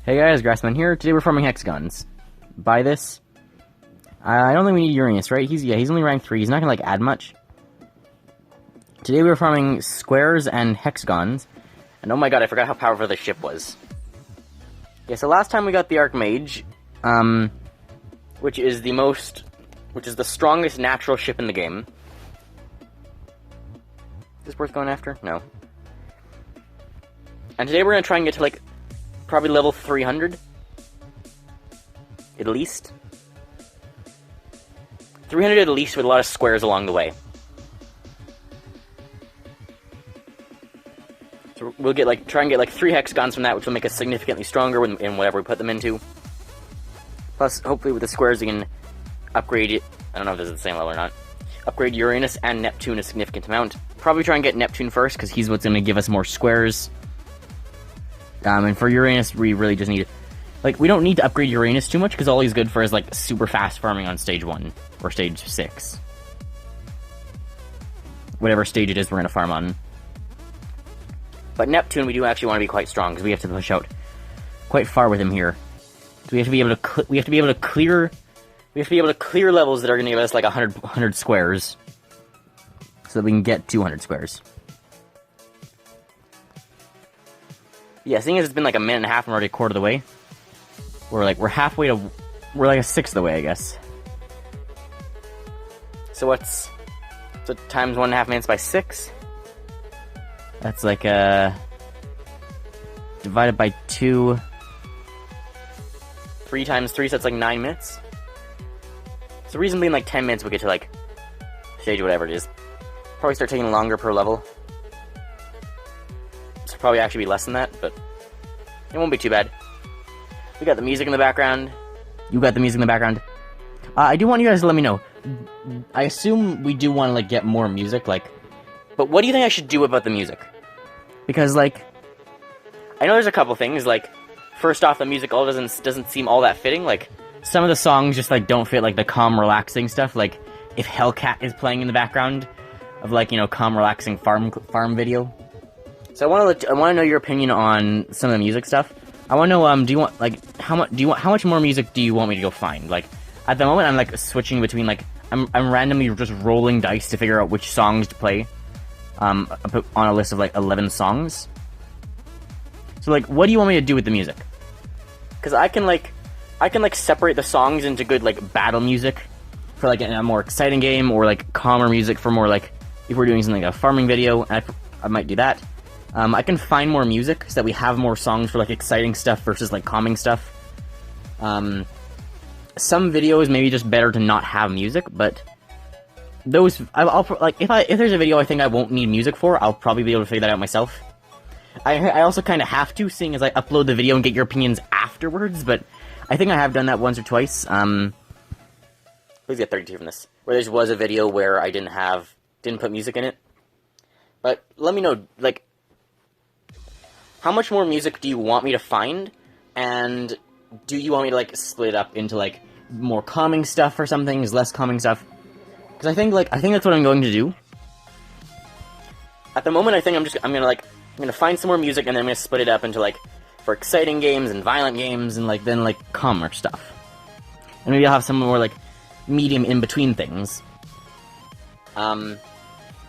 Hey guys, Grassman here. Today we're farming hexagons. Buy this. I don't think we need Uranus, right? He's only rank 3. He's not gonna add much. Today we were farming squares and hexagons. And oh my god, I forgot how powerful the ship was. Yeah, so last time we got the Archmage, which is the strongest natural ship in the game. Is this worth going after? No. And today we're gonna try and get to probably level 300. At least. 300 at least, with a lot of squares along the way. So we'll get try and get 3 hexagons from that, which will make us significantly stronger in whatever we put them into. Plus, hopefully with the squares we can upgrade it. I don't know if this is the same level or not. Upgrade Uranus and Neptune a significant amount. Probably try and get Neptune first, because he's what's going to give us more squares. And for Uranus, we really just need... we don't need to upgrade Uranus too much, because all he's good for is, super fast farming on stage 1, or stage 6. Whatever stage it is we're going to farm on. But Neptune, we do actually want to be quite strong, because we have to push out quite far with him here. So we have to be able to clear levels that are going to give us 100 squares, so that we can get 200 squares. Yeah, seeing as it's been a minute and a half and we're already a quarter of the way, we're halfway to, we're a sixth of the way, I guess. So times 1.5 minutes by 6? That's divided by 2, 3 times 3, so that's 9 minutes. So the reason being 10 minutes we get to stage whatever it is. Probably start taking longer per level. So probably actually be less than that, but it won't be too bad. We got the music in the background. You got the music in the background. I do want you guys to let me know. I assume we do want to get more music, but what do you think I should do about the music? Because I know there's a couple things. First off, the music all doesn't seem all that fitting. Some of the songs just don't fit the calm, relaxing stuff. If Hellcat is playing in the background of calm, relaxing farm video. So I want to know your opinion on some of the music stuff. I want to know do you want how much more music do you want me to go find? At the moment I'm switching between I'm randomly just rolling dice to figure out which songs to play. I put on a list of 11 songs. So what do you want me to do with the music? Because I can separate the songs into good battle music for a more exciting game, or calmer music for more if we're doing something a farming video. And I might do that. I can find more music so that we have more songs for exciting stuff versus calming stuff. Some videos maybe just better to not have music, but those if there's a video I think I won't need music for, I'll probably be able to figure that out myself. I also kind of have to, seeing as I upload the video and get your opinions afterwards, but I think I have done that once or twice. Please get 32 from this. Where there was a video where I didn't put music in it. But let me know, how much more music do you want me to find? And do you want me to split it up into more calming stuff for some things, less calming stuff? Because I think that's what I'm going to do. At the moment I think I'm gonna find some more music, and then I'm gonna split it up into for exciting games and violent games, and then calmer stuff. And maybe I'll have some more medium in between things. And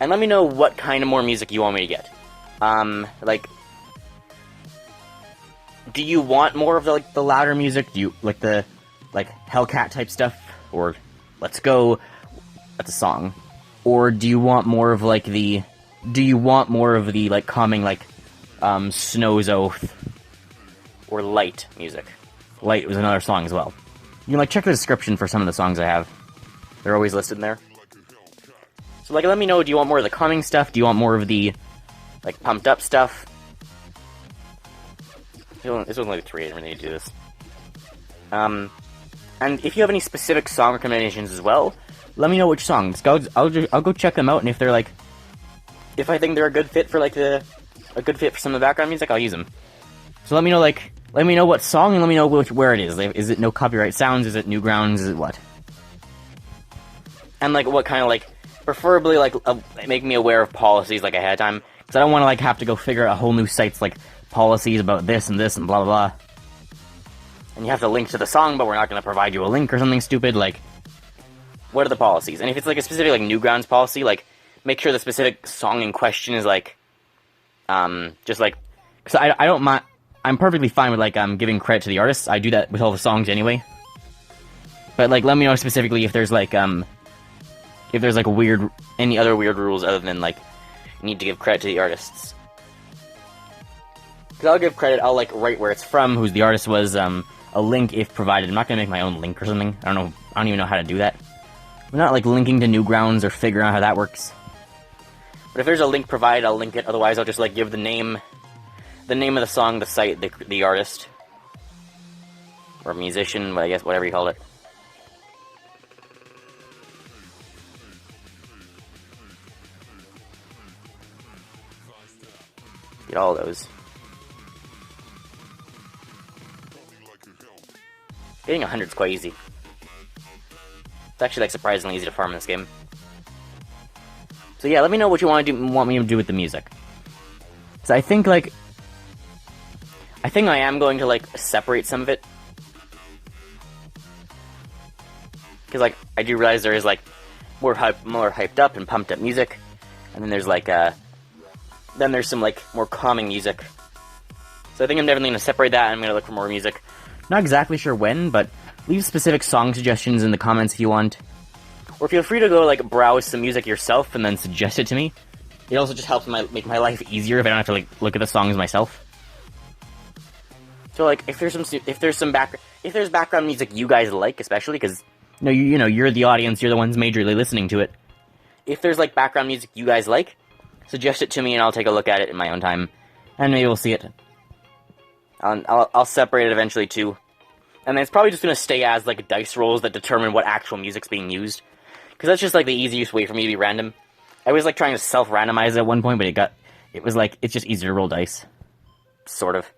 let me know what kind of more music you want me to get. Do you want more of the louder music? Do you the Hellcat type stuff, or Let's Go? That's a song. Or do you want more of the calming Snow's Oath or Light music? Light was another song as well. You can check the description for some of the songs I have. They're always listed in there. So let me know, do you want more of the calming stuff? Do you want more of the pumped up stuff? This was only 3, I didn't really need to do this. And if you have any specific song recommendations as well, let me know which songs. I'll go check them out, and if they're if I think they're a good fit for a good fit for some of the background music, I'll use them. So let me know what song, and let me know where it is. Is it no copyright sounds? Is it Newgrounds? Is it what? And what kind of preferably make me aware of policies ahead of time, because I don't want to have to go figure out a whole new site's policies about this and blah blah blah. and you have to link to the song, but we're not going to provide you a link or something stupid, like, what are the policies? And if it's, like, a specific, like, Newgrounds policy, like, make sure the specific song in question is, like, just, like, because I don't mind, I'm perfectly fine with, like, giving credit to the artists. I do that with all the songs anyway. But, like, let me know specifically if there's, like, any other weird rules other than, like, you need to give credit to the artists. Because I'll give credit, I'll, like, write where it's from, who the artist was, a link if provided. I'm not gonna make my own link or something. I don't even know how to do that. I'm not, like, linking to Newgrounds or figuring out how that works. But if there's a link provided, I'll link it. Otherwise, I'll just, like, give the name of the song, the site, the artist. Or musician, I guess, whatever you call it. Get all those. Getting 100 is quite easy. It's actually, like, surprisingly easy to farm in this game. So yeah, let me know what you want me to do with the music. So I think I am going to, like, separate some of it. Because, like, I do realize there is, like, more hyped up and pumped up music. And then there's, like, then there's some, like, more calming music. So I think I'm definitely going to separate that, and I'm going to look for more music. Not exactly sure when, but leave specific song suggestions in the comments if you want. Or feel free to go, like, browse some music yourself and then suggest it to me. It also just helps make my life easier if I don't have to, like, look at the songs myself. So, like, if there's background music you guys like, especially, because, you know, you're the audience, you're the ones majorly listening to it. If there's, like, background music you guys like, suggest it to me and I'll take a look at it in my own time. And maybe we'll see it. I'll separate it eventually, too. And then it's probably just going to stay as, like, dice rolls that determine what actual music's being used. Because that's just, like, the easiest way for me to be random. I was, like, trying to self-randomize it at one point, but it's just easier to roll dice. Sort of.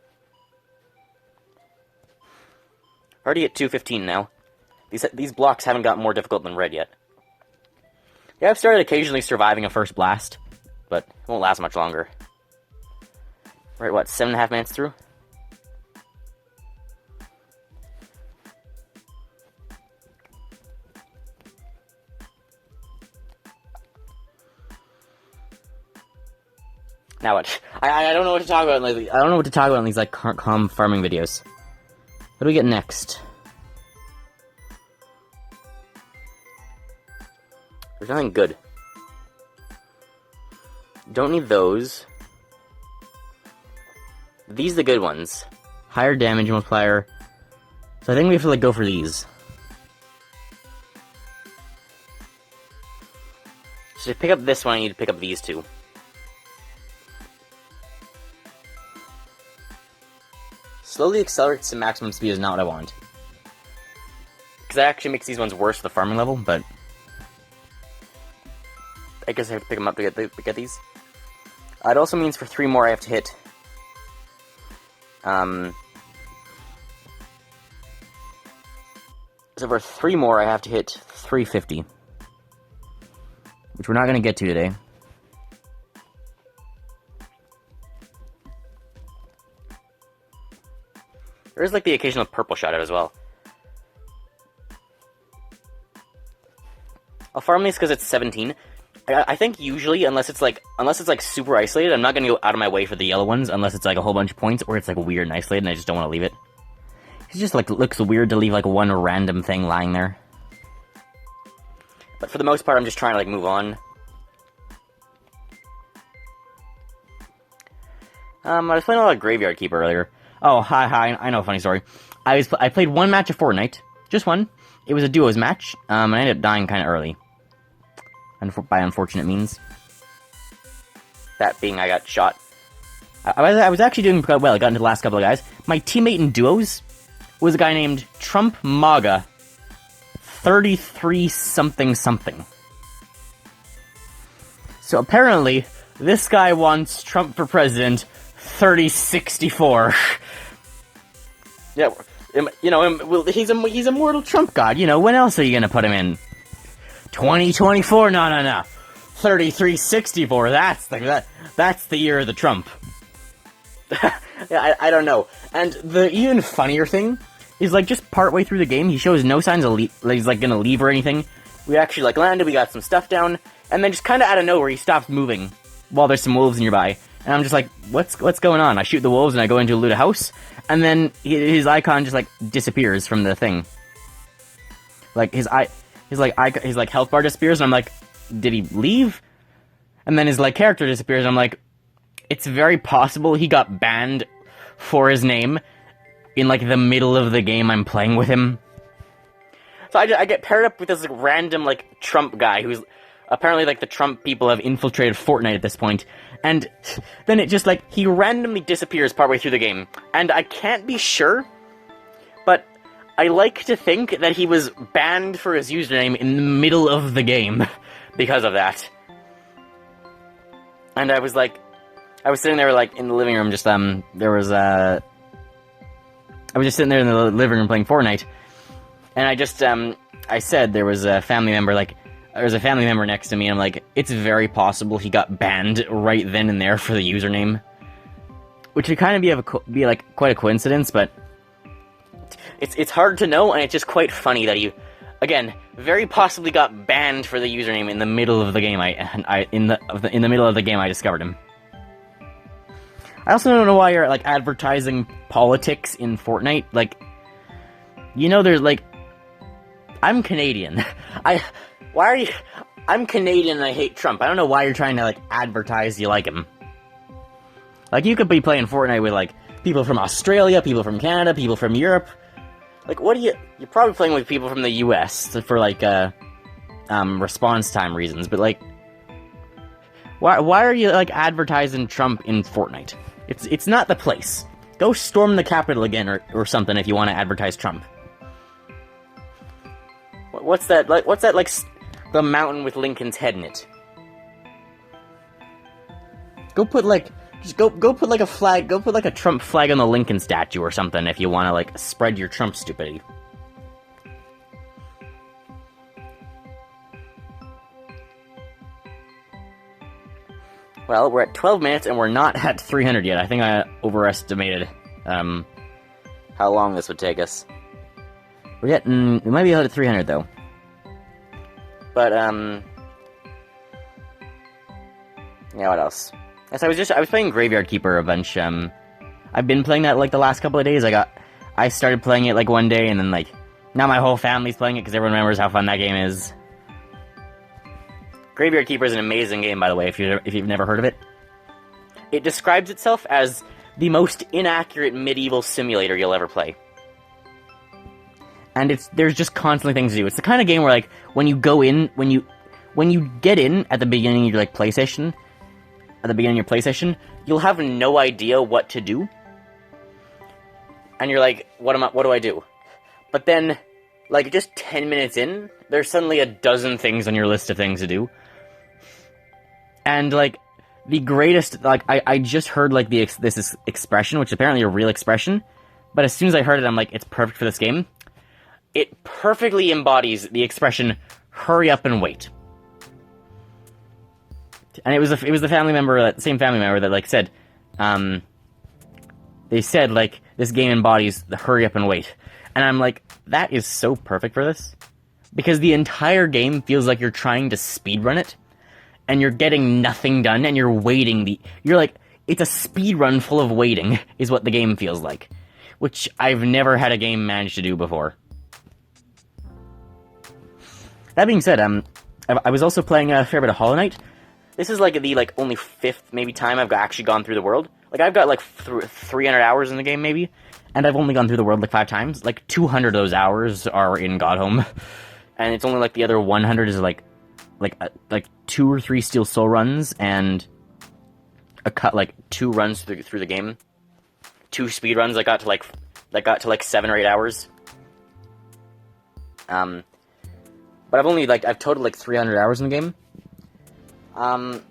Already at 2:15 now. These blocks haven't gotten more difficult than red yet. Yeah, I've started occasionally surviving a first blast, but it won't last much longer. We're at, what, 7.5 minutes through? Now what? I don't know what to talk about lately. I don't know what to talk about in these, like, calm farming videos. What do we get next? There's nothing good. Don't need those. These are the good ones. Higher damage multiplier. So I think we have to, like, go for these. So to pick up this one, I need to pick up these two. Slowly accelerates to maximum speed is not what I want. Because that actually makes these ones worse for the farming level, but I guess I have to pick them up to get these. It also means for 3 more I have to hit so for 3 more I have to hit 350. Which we're not going to get to today. There is, like, the occasional purple shot out as well. I'll farm these because it's 17. I think usually, unless it's like super isolated, I'm not gonna go out of my way for the yellow ones unless it's like a whole bunch of points or it's like weird and isolated and I just don't want to leave it. It just, like, looks weird to leave, like, one random thing lying there. But for the most part, I'm just trying to, like, move on. I was playing a lot of Graveyard Keeper earlier. Oh, hi, I know a funny story. I played one match of Fortnite. Just one. It was a duos match, and I ended up dying kind of early. By unfortunate means. That being, I got shot. I was actually doing quite well. I got into the last couple of guys. My teammate in duos was a guy named Trump MAGA 33 something something. So apparently, this guy wants Trump for president 3064. Yeah, you know, he's a mortal Trump god. You know, when else are you gonna put him in? 2024? No. 3364. That's the year of the Trump. Yeah, I don't know. And the even funnier thing is like just partway through the game. He shows no signs of he's like gonna leave or anything. We actually like landed, we got some stuff down, and then just kind of out of nowhere he stops moving while there's some wolves nearby. And I'm just like, what's going on? I shoot the wolves and I go into loot a house, and then his icon just like disappears from the thing. Like his health bar disappears, and I'm like, did he leave? And then his like character disappears, and I'm like, it's very possible he got banned for his name in like the middle of the game I'm playing with him. So I get paired up with this like, random like Trump guy who's apparently like the Trump people have infiltrated Fortnite at this point, and then it just like he randomly disappears partway through the game, and I can't be sure, but I like to think that he was banned for his username in the middle of the game because of that. And I was sitting there like in the living room, just I was just sitting there in the living room playing Fortnite, and I said there was a family member next to me, and I'm like, it's very possible he got banned right then and there for the username, which would kind of be like quite a coincidence, but it's hard to know, and it's just quite funny that he, again, very possibly got banned for the username in the middle of the game. In the middle of the game I discovered him. I also don't know why you're like advertising politics in Fortnite. Like, you know, there's like, I'm Canadian. I'm Canadian and I hate Trump. I don't know why you're trying to like advertise you like him. Like, you could be playing Fortnite with like people from Australia, people from Canada, people from Europe. Like, you're probably playing with people from the US for like response time reasons, but like, why are you like advertising Trump in Fortnite? It's not the place. Go storm the Capitol again or something if you want to advertise Trump. What's that like the mountain with Lincoln's head in it? Go put like a flag, go put like a Trump flag on the Lincoln statue or something if you want to like spread your Trump stupidity. Well, we're at 12 minutes and we're not at 300 yet. I think I overestimated how long this would take us. We might be out at 300 though. But yeah, what else? Yes, I was playing Graveyard Keeper a bunch. I've been playing that like the last couple of days. I started playing it like one day, and then like now my whole family's playing it because everyone remembers how fun that game is. Graveyard Keeper is an amazing game, by the way, if you've never heard of it. It describes itself as the most inaccurate medieval simulator you'll ever play. And there's just constantly things to do. It's the kind of game where like when you get in at the beginning of your PlayStation, you'll have no idea what to do. And you're like, what do I do? But then, like, just 10 minutes in, there's suddenly a dozen things on your list of things to do. And, like, the greatest, like, I just heard, like, this expression, which is apparently a real expression, but as soon as I heard it, I'm like, it's perfect for this game. It perfectly embodies the expression, hurry up and wait. And it was the same family member that, like, said, they said, like, this game embodies the hurry up and wait. And I'm like, that is so perfect for this. Because the entire game feels like you're trying to speedrun it, and you're getting nothing done, and you're waiting you're like, it's a speedrun full of waiting, is what the game feels like. Which I've never had a game manage to do before. That being said, I was also playing a fair bit of Hollow Knight. This is like the only fifth maybe time I've actually gone through the world. Like, I've got like 300 hours in the game maybe, and I've only gone through the world like 5 times. Like 200 of those hours are in Godhome, and it's only like the other 100 is like 2 or 3 Steel Soul runs and like 2 runs through the game. 2 speed runs. I got to like 7 or 8 hours. But I've totaled like 300 hours in the game. I'm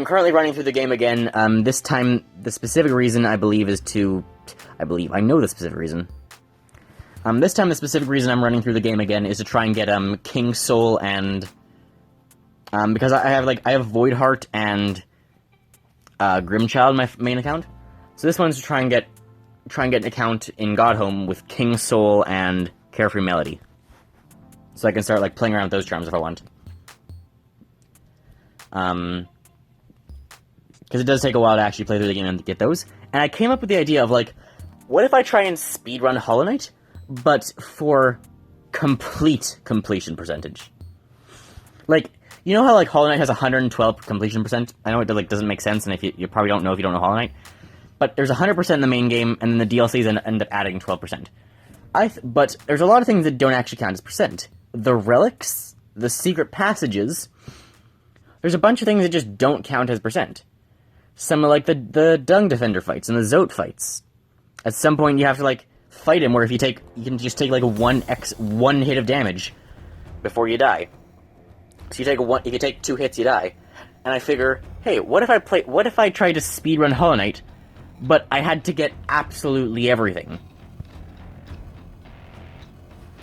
currently running through the game again. This time, the specific reason I know the specific reason. This time, the specific reason I'm running through the game again is to try and get, King Soul and, because I have Voidheart and, Grimchild in my main account. So this one's to try and get try and get an account in Godhome with King Soul and Carefree Melody. So I can start, like, playing around with those charms if I want. Because it does take a while to actually play through the game and get those. And I came up with the idea of, like, what if I try and speedrun Hollow Knight, but for complete completion percentage? Like, you know how, like, Hollow Knight has 112 completion percent? I know it, like, doesn't make sense, and if you probably don't know if you don't know Hollow Knight. But there's 100% in the main game, and then the DLCs end up adding 12%. But there's a lot of things that don't actually count as percent. The relics, the secret passages, there's a bunch of things that just don't count as percent. Some of, like, the Dung Defender fights and the Zote fights. At some point, you have to, like, fight him, where if you can just take, like, one hit of damage before you die. So if you take 2 hits, you die. And I figure, hey, what if I tried to speedrun Hollow Knight, but I had to get absolutely everything?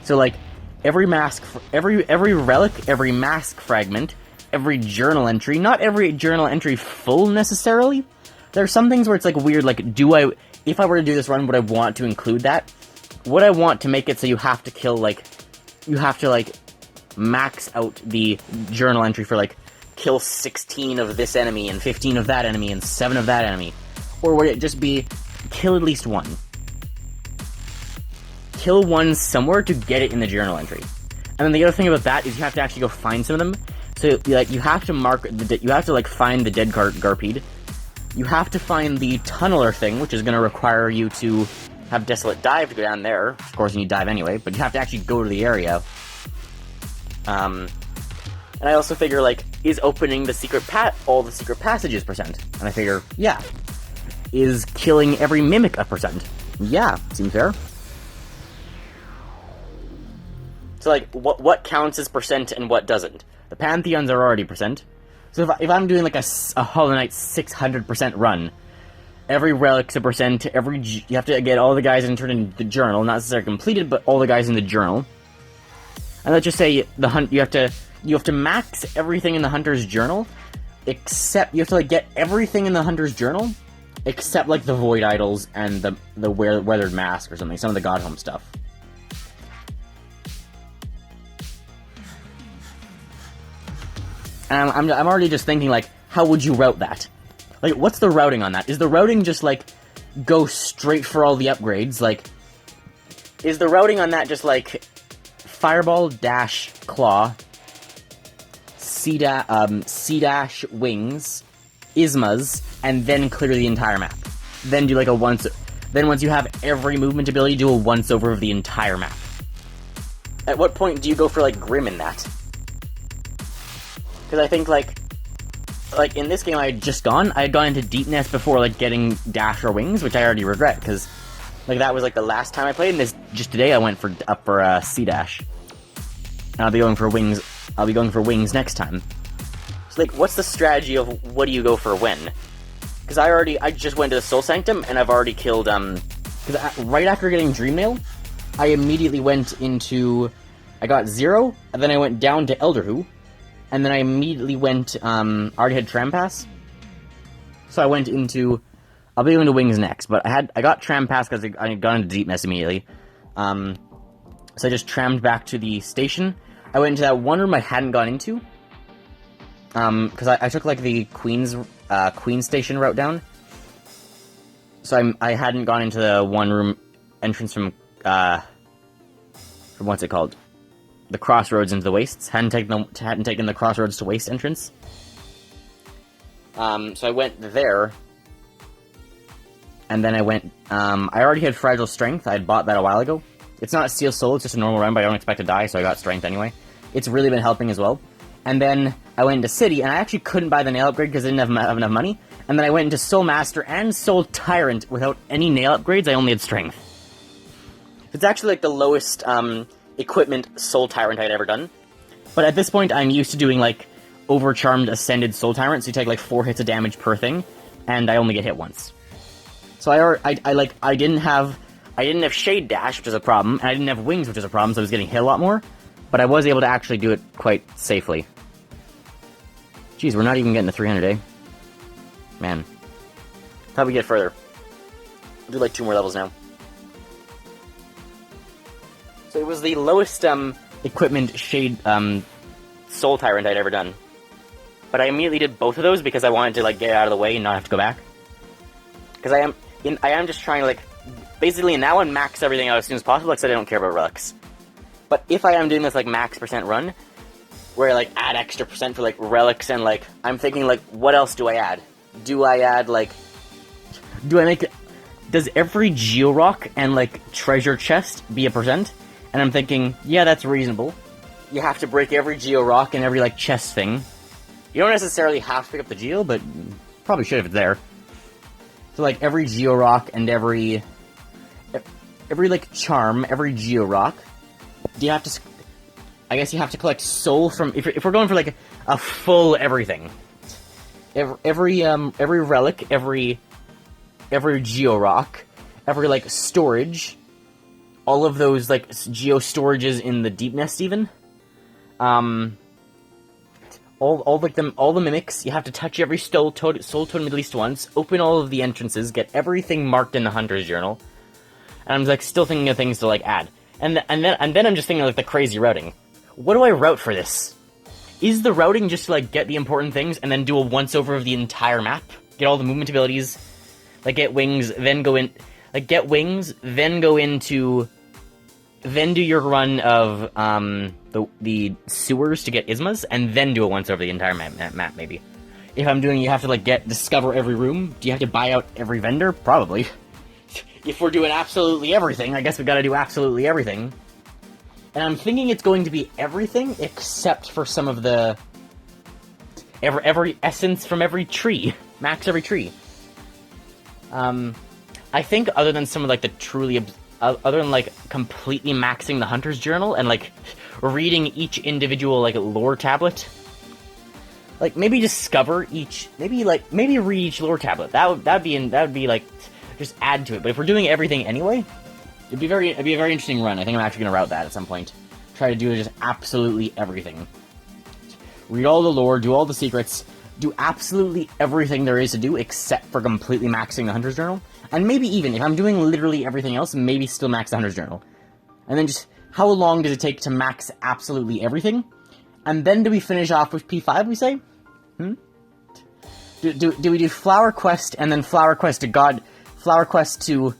So, like, every mask, every relic, every mask fragment, every journal entry, not every journal entry full necessarily. There are some things where it's, like, weird, like, if I were to do this run, would I want to include that? Would I want to make it so you have to, max out the journal entry for, like, kill 16 of this enemy, and 15 of that enemy, and 7 of that enemy? Or would it just be, kill at least 1? Kill 1 somewhere to get it in the journal entry. And then the other thing about that is you have to actually go find some of them. So, like, you have to find the dead Garpede. You have to find the tunneler thing, which is going to require you to have Desolate Dive to go down there. Of course, you need Dive anyway, but you have to actually go to the area. And I also figure, like, is opening all the secret passages percent? And I figure, yeah. Is killing every mimic a percent? Yeah, seems fair. So, like, what counts as percent and what doesn't? The Pantheons are already percent. So if I'm doing, like, a Hollow Knight 600% run, every relic's a percent, you have to get all the guys and turn in the journal, not necessarily completed, but all the guys in the journal. And let's just say you have to max everything in the Hunter's journal, except you have to, like, get everything in the Hunter's journal, except, like, the Void Idols and the Weathered Mask or something, some of the Godhome stuff. And I'm already just thinking, like, how would you route that? Like, what's the routing on that? Is the routing just, like, go straight for all the upgrades? Like, is the routing on that just, like, Fireball, Dash, Claw, C-Dash, Wings, Ismas, and then clear the entire map? Then do, like, then once you have every movement ability, do a once-over of the entire map. At what point do you go for, like, Grim in that? Because I think, like, in this game I had gone into Deepness before, like, getting Dash or Wings, which I already regret, because, like, that was, like, the last time I played, and just today I went up for C-Dash. And I'll be going for Wings next time. So, like, what's the strategy of what do you go for when? Because I just went to the Soul Sanctum, and I've already killed, because right after getting Dreamnail, I immediately went into, I got 0, and then I went down to Elderhu, and then I immediately went, already had Trampass. So I went into, I'll be going to Wings next, but I got Trampass because I had gone into Deepness immediately. So I just trammed back to the station. I went into that one room I hadn't gone into. Because I took, like, the Queen's Station route down. So I hadn't gone into the one room entrance from what's it called? The Crossroads into the Wastes. Hadn't taken the Crossroads to Waste entrance. So I went there. And then I went, I already had Fragile Strength. I had bought that a while ago. It's not Steel Soul, it's just a normal run, but I don't expect to die, so I got Strength anyway. It's really been helping as well. And then I went into City, and I actually couldn't buy the nail upgrade because I didn't have enough money. And then I went into Soul Master and Soul Tyrant without any nail upgrades. I only had Strength. It's actually, like, the lowest equipment Soul Tyrant I'd ever done. But at this point, I'm used to doing, like, Overcharmed Ascended Soul Tyrant, so you take, like, 4 hits of damage per thing, and I only get hit once. So I didn't have Shade Dash, which is a problem, and I didn't have Wings, which is a problem, so I was getting hit a lot more. But I was able to actually do it quite safely. Jeez, we're not even getting to 300, eh? Man. Thought we'd get further. I'll do like 2 more levels now. So it was the lowest equipment shade Soul Tyrant I'd ever done. But I immediately did both of those because I wanted to like get out of the way and not have to go back. Because I am just trying to like basically now and max everything out as soon as possible, because I don't care about relics. But if I am doing this like max percent run, where I like add extra percent for like relics and like I'm thinking like what else do I add? Do I add like does every Georock and like treasure chest be a percent? And I'm thinking, yeah, that's reasonable. You have to break every Georock and every like chest thing. You don't necessarily have to pick up the Geo, but probably should if it's there. So like every Georock and every like charm, every Georock, do you have to? I guess you have to collect soul from. If we're going for like a full everything, every relic, every Georock, every like storage, all of those like Geo storages in the Deep Nest even, all the mimics. You have to touch every soul totem at least once. Open all of the entrances. Get everything marked in the Hunter's Journal. And I'm like still thinking of things to like add. And then I'm just thinking of like the crazy routing. What do I route for this? Is the routing just to like get the important things and then do a once over of the entire map? Get all the movement abilities, like get wings, then go in, like get wings, then go into, then do your run of the sewers to get Ismas, and then do a once over the entire map maybe. If I'm doing, you have to like discover every room. Do you have to buy out every vendor? Probably. If we're doing absolutely everything, I guess we gotta do absolutely everything. And I'm thinking it's going to be everything except for some of the every essence from every tree. Max every tree. I think other than some of like the truly other than like completely maxing the Hunter's Journal and like reading each individual like lore tablet, like maybe discover each, maybe read each lore tablet. That would be like just add to it. But if we're doing everything anyway, it'd be a very interesting run. I think I'm actually gonna route that at some point. Try to do just absolutely everything. Read all the lore, do all the secrets, do absolutely everything there is to do except for completely maxing the Hunter's Journal. And maybe even, if I'm doing literally everything else, maybe still max the Hunter's Journal. And then just, how long does it take to max absolutely everything? And then do we finish off with P5, we say? Do we do Flower Quest, and then Flower Quest to God, Flower Quest to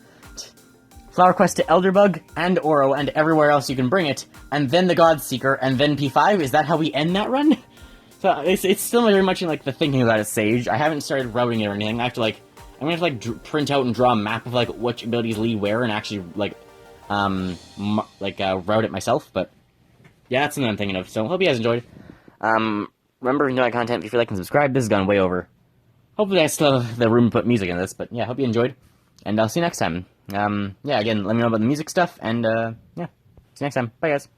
Elderbug, and Oro, and everywhere else you can bring it, and then the God Seeker, and then P5? Is that how we end that run? So, it's still very much in, like, the thinking about it stage. I haven't started routing it or anything. I have to, like, I'm gonna have to, like, print out and draw a map of, like, which abilities lead where, and actually, like, route it myself, but yeah, that's something I'm thinking of, so hope you guys enjoyed. Remember, if you enjoy my content, if you like and subscribe. This has gone way over. Hopefully I still have the room to put music in this, but yeah, hope you enjoyed, and I'll see you next time. Yeah, again, let me know about the music stuff, and yeah, see you next time. Bye, guys.